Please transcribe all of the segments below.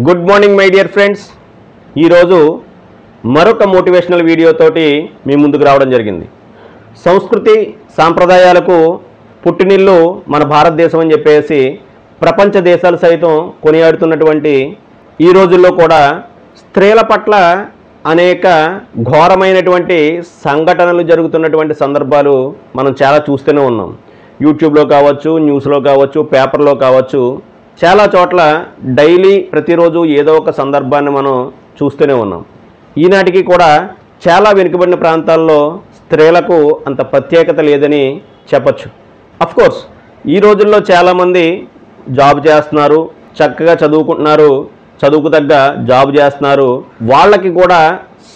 Good morning my dear friends. ఈరోజు మరొక motivational video తోటి మీ ముందుకు రావడం జరిగింది. సంస్కృతి సాంప్రదాయాలకు పుట్టినిల్లు మన భారతదేశం అని చెప్పేసి ప్రపంచ దేశాలు సైతం కొనియాడుతున్నటువంటి ఈ రోజుల్లో కూడా స్త్రీల పట్ల అనేక ఘోరమైనటువంటి సంఘటనలు జరుగుతున్నటువంటి సందర్భాలు మనం చాలా చూస్తూనే ఉన్నాం. యూట్యూబ్లో కావచ్చు, న్యూస్లో కావచ్చు, పేపర్లో కావచ్చు, చాలా చోట్ల డైలీ ప్రతిరోజు ఏదో ఒక సందర్భాన్ని మనం చూస్తూనే ఉన్నాం. ఈనాటికి కూడా చాలా వెనుకబడిన ప్రాంతాల్లో స్త్రీలకు అంత ప్రత్యేకత లేదని చెప్పచ్చు. అఫ్కోర్స్ ఈ రోజుల్లో చాలామంది జాబ్ చేస్తున్నారు, చక్కగా చదువుకుంటున్నారు, చదువుకు తగ్గ జాబ్ చేస్తున్నారు. వాళ్ళకి కూడా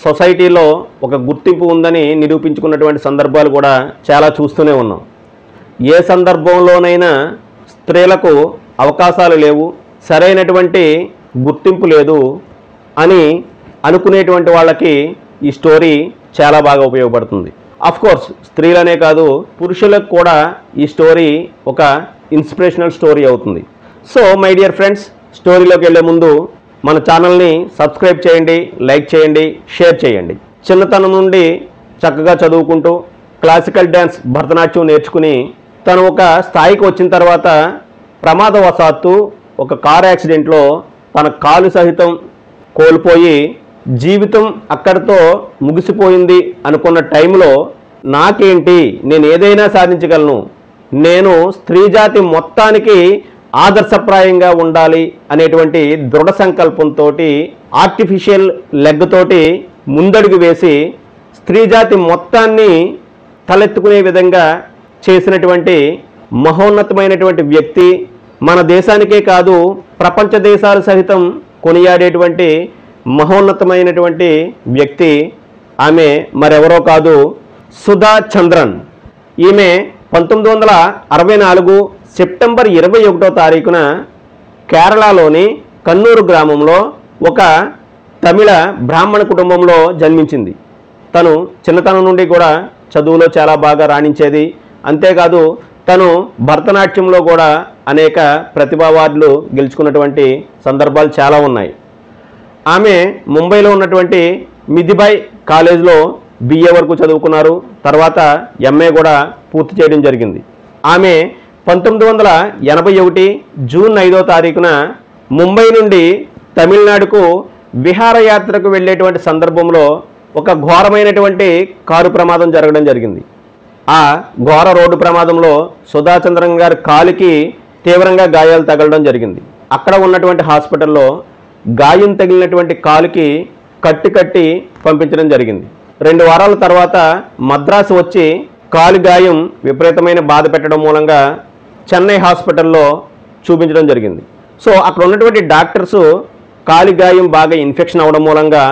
సొసైటీలో ఒక గుర్తింపు ఉందని నిరూపించుకున్నటువంటి సందర్భాలు కూడా చాలా చూస్తూనే ఉన్నాం. ఏ సందర్భంలోనైనా స్త్రీలకు అవకాశాలు లేవు, సరైనటువంటి గుర్తింపు లేదు అని అనుకునేటువంటి వాళ్ళకి ఈ స్టోరీ చాలా బాగా ఉపయోగపడుతుంది. అఫ్కోర్స్ స్త్రీలనే కాదు, పురుషులకు కూడా ఈ స్టోరీ ఒక ఇన్స్పిరేషనల్ స్టోరీ అవుతుంది. సో మై డియర్ ఫ్రెండ్స్, స్టోరీలోకి వెళ్ళే ముందు మన ఛానల్ని సబ్స్క్రైబ్ చేయండి, లైక్ చేయండి, షేర్ చేయండి. చిన్నతనం నుండి చక్కగా చదువుకుంటూ క్లాసికల్ డ్యాన్స్ భరతనాట్యం నేర్చుకుని తను ఒక స్థాయికి వచ్చిన తర్వాత ప్రమాదవశాత్తు ఒక కార్ యాక్సిడెంట్లో తన కాలు సహితం కోల్పోయి జీవితం అక్కడితో ముగిసిపోయింది అనుకున్న టైంలో నాకేంటి, నేను ఏదైనా సాధించగలను, నేను స్త్రీ జాతి మొత్తానికి ఆదర్శప్రాయంగా ఉండాలి అనేటువంటి దృఢ సంకల్పంతో ఆర్టిఫిషియల్ లెగ్ తోటి ముందడుగు వేసి స్త్రీ జాతి మొత్తాన్ని తలెత్తుకునే విధంగా చేసినటువంటి మహోన్నతమైనటువంటి వ్యక్తి, మన దేశానికే కాదు ప్రపంచ దేశాలు సహితం కొనియాడేటువంటి మహోన్నతమైనటువంటి వ్యక్తి. ఆమె మరెవరో కాదు, సుధా చంద్రన్. ఈమె 1964 సెప్టెంబర్ 21వ తారీఖున కేరళలోని కన్నూరు గ్రామంలో ఒక తమిళ బ్రాహ్మణ కుటుంబంలో జన్మించింది. తను చిన్నతనం నుండి కూడా చదువులో చాలా బాగా రాణించేది. అంతేకాదు తను భరతనాట్యంలో కూడా అనేక ప్రతిభా అవార్డులు గెలుచుకున్నటువంటి సందర్భాలు చాలా ఉన్నాయి. ఆమె ముంబైలో ఉన్నటువంటి మిథిబాయ్ కాలేజ్లో BA వరకు చదువుకున్నారు. తర్వాత MA కూడా పూర్తి చేయడం జరిగింది. ఆమె 1981 జూన్ 5వ తారీఖున ముంబై నుండి తమిళనాడుకు విహారయాత్రకు వెళ్ళేటువంటి సందర్భంలో ఒక ఘోరమైనటువంటి కారు ప్రమాదం జరగడం జరిగింది. ఆ ఘోర రోడ్డు ప్రమాదంలో సుధా చంద్రన్ గారి కాలికి తీవ్రంగా గాయాలు తగలడం జరిగింది. అక్కడ ఉన్నటువంటి హాస్పిటల్లో గాయం తగిలినటువంటి కాలుకి కట్టి పంపించడం జరిగింది. 2 వారాల తర్వాత మద్రాసు వచ్చి కాలు గాయం విపరీతమైన బాధ పెట్టడం మూలంగా చెన్నై హాస్పిటల్లో చూపించడం జరిగింది. సో అక్కడ ఉన్నటువంటి డాక్టర్సు కాలు గాయం బాగా ఇన్ఫెక్షన్ అవడం మూలంగా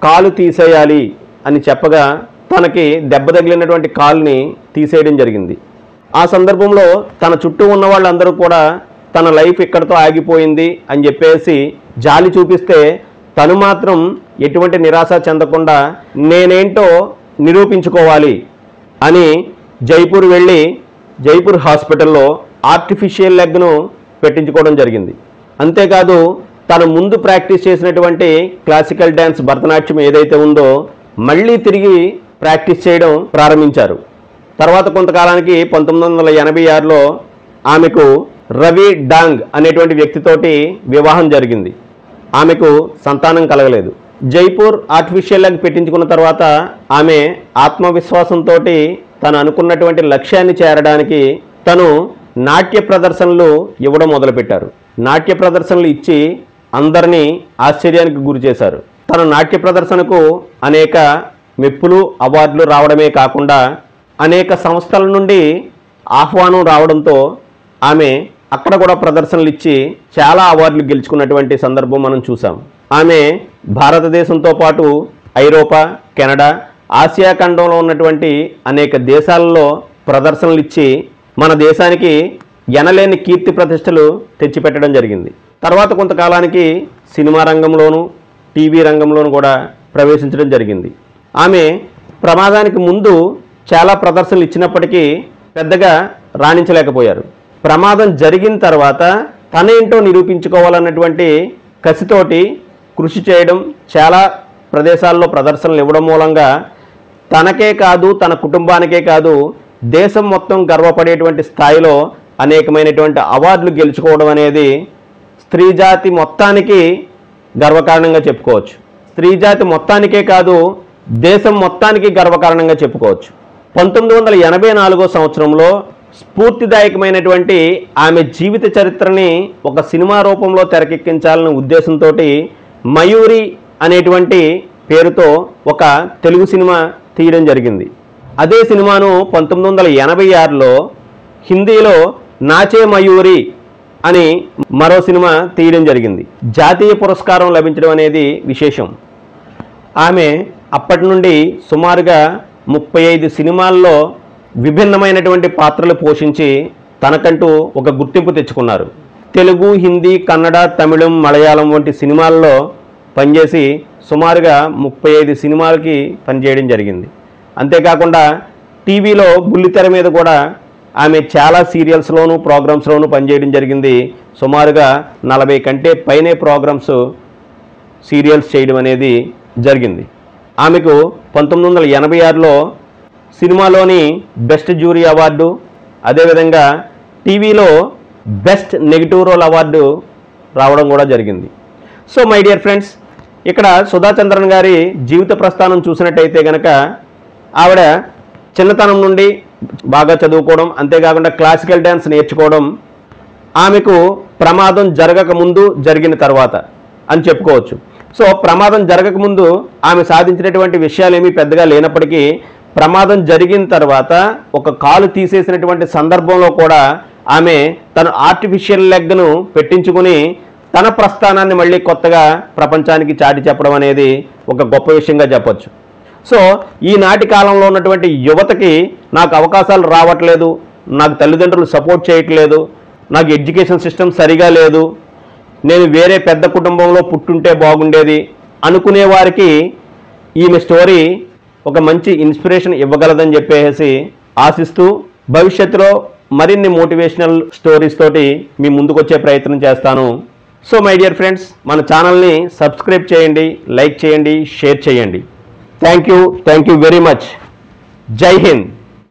కాలు తీసేయాలి అని చెప్పగా తనకి దెబ్బ తగిలినటువంటి కాలుని తీసేయడం జరిగింది. ఆ సందర్భంలో తన చుట్టూ ఉన్న వాళ్ళందరూ కూడా తన లైఫ్ ఇక్కడితో ఆగిపోయింది అని చెప్పేసి జాలి చూపిస్తే తను మాత్రం ఎటువంటి నిరాశ చెందకుండా నేనేంటో నిరూపించుకోవాలి అని జైపూర్ వెళ్ళి జైపూర్ హాస్పిటల్లో ఆర్టిఫిషియల్ లెగ్ను పెట్టించుకోవడం జరిగింది. అంతేకాదు తను ముందు ప్రాక్టీస్ చేసినటువంటి క్లాసికల్ డ్యాన్స్ భరతనాట్యం ఏదైతే ఉందో మళ్ళీ తిరిగి ప్రాక్టీస్ చేయడం ప్రారంభించారు. తర్వాత కొంతకాలానికి 1986లో ఆమెకు రవి డాంగ్ అనేటువంటి వ్యక్తితోటి వివాహం జరిగింది. ఆమెకు సంతానం కలగలేదు. జైపూర్ ఆర్టిఫిషియల్ లెగ్ పెట్టించుకున్న తర్వాత ఆమె ఆత్మవిశ్వాసంతో తను అనుకున్నటువంటి లక్ష్యాన్ని చేరడానికి తను నాట్య ప్రదర్శనలు ఇవ్వడం మొదలుపెట్టారు. నాట్య ప్రదర్శనలు ఇచ్చి అందరినీ ఆశ్చర్యానికి గురి చేశారు. తన నాట్య ప్రదర్శనకు అనేక మెప్పులు అవార్డులు రావడమే కాకుండా అనేక సంస్థల నుండి ఆహ్వానం రావడంతో ఆమె అక్కడ కూడా ప్రదర్శనలు ఇచ్చి చాలా అవార్డులు గెలుచుకున్నటువంటి సందర్భం మనం చూసాం. ఆమె భారతదేశంతో పాటు ఐరోపా, కెనడా, ఆసియా ఖండంలో ఉన్నటువంటి అనేక దేశాలలో ప్రదర్శనలు ఇచ్చి మన దేశానికి ఎనలేని కీర్తి ప్రతిష్టలు తెచ్చిపెట్టడం జరిగింది. తర్వాత కొంతకాలానికి సినిమా రంగంలోనూ టీవీ రంగంలోనూ కూడా ప్రవేశించడం జరిగింది. ఆమె ప్రమాదానికి ముందు చాలా ప్రదర్శనలు ఇచ్చినప్పటికీ పెద్దగా రాణించలేకపోయారు. ప్రమాదం జరిగిన తర్వాత తనేంటో నిరూపించుకోవాలన్నటువంటి కసితోటి కృషి చేయడం, చాలా ప్రదేశాల్లో ప్రదర్శనలు ఇవ్వడం మూలంగా తనకే కాదు, తన కుటుంబానికే కాదు, దేశం మొత్తం గర్వపడేటువంటి స్థాయిలో అనేకమైనటువంటి అవార్డులు గెలుచుకోవడం అనేది స్త్రీ జాతి మొత్తానికి గర్వకారణంగా చెప్పుకోవచ్చు. స్త్రీ జాతి మొత్తానికే కాదు, దేశం మొత్తానికి గర్వకారణంగా చెప్పుకోవచ్చు. 1984 సంవత్సరంలో స్ఫూర్తిదాయకమైనటువంటి ఆమె జీవిత చరిత్రని ఒక సినిమా రూపంలో తెరకెక్కించాలనే ఉద్దేశంతో మయూరి అనేటువంటి పేరుతో ఒక తెలుగు సినిమా తీయడం జరిగింది. అదే సినిమాను 1986లో హిందీలో నాచే మయూరి అని మరో సినిమా తీయడం జరిగింది. జాతీయ పురస్కారం లభించడం అనేది విశేషం. ఆమె అప్పటి నుండి సుమారుగా 35 సినిమాల్లో విభిన్నమైనటువంటి పాత్రలు పోషించి తనకంటూ ఒక గుర్తింపు తెచ్చుకున్నారు. తెలుగు, హిందీ, కన్నడ, తమిళం, మలయాళం వంటి సినిమాల్లో పనిచేసి సుమారుగా 35 సినిమాలకి పనిచేయడం జరిగింది. అంతేకాకుండా టీవీలో బుల్లితెర మీద కూడా ఆమె చాలా సీరియల్స్లోనూ ప్రోగ్రామ్స్లోనూ పనిచేయడం జరిగింది. సుమారుగా 40 కంటే పైనే ప్రోగ్రామ్స్, సీరియల్స్ చేయడం అనేది జరిగింది. ఆమెకు 1986లో సినిమాలోని బెస్ట్ జ్యూరీ అవార్డు, అదేవిధంగా టీవీలో బెస్ట్ నెగిటివ్ రోల్ అవార్డు రావడం కూడా జరిగింది. సో మై డియర్ ఫ్రెండ్స్, ఇక్కడ సుధా చంద్రన్ గారి జీవిత ప్రస్థానం చూసినట్టయితే కనుక ఆవిడ చిన్నతనం నుండి బాగా చదువుకోవడం, అంతేకాకుండా క్లాసికల్ డ్యాన్స్ నేర్చుకోవడం ఆమెకు ప్రమాదం జరగకముందు, జరిగిన తర్వాత అని చెప్పుకోవచ్చు. సో ప్రమాదం జరగకముందు ఆమె సాధించినటువంటి విషయాలు ఏమీ పెద్దగా లేనప్పటికీ ప్రమాదం జరిగిన తర్వాత ఒక కాలు తీసేసినటువంటి సందర్భంలో కూడా ఆమె తన ఆర్టిఫిషియల్ లెగ్ను పెట్టించుకుని తన ప్రస్థానాన్ని మళ్ళీ కొత్తగా ప్రపంచానికి చాటి చెప్పడం అనేది ఒక గొప్ప విషయంగా చెప్పొచ్చు. సో ఈనాటి కాలంలో ఉన్నటువంటి యువతకి నాకు అవకాశాలు రావట్లేదు, నాకు తల్లిదండ్రులు సపోర్ట్ చేయట్లేదు, నాకు ఎడ్యుకేషన్ సిస్టమ్ సరిగా లేదు, నేను వేరే పెద్ద కుటుంబంలో పుట్టుంటే బాగుండేది అనుకునే వారికి ఈమె స్టోరీ ఒక మంచి ఇన్స్పిరేషన్ ఇవ్వగలదని చెప్పేసి ఆశిస్తూ భవిష్యత్తులో మరిన్ని మోటివేషనల్ స్టోరీస్ తోటి మీ ముందుకు వచ్చే ప్రయత్నం చేస్తాను. సో మై డియర్ ఫ్రెండ్స్, మన ఛానల్ని సబ్స్క్రైబ్ చేయండి, లైక్ చేయండి, షేర్ చేయండి. Thank you very much. జై హింద్.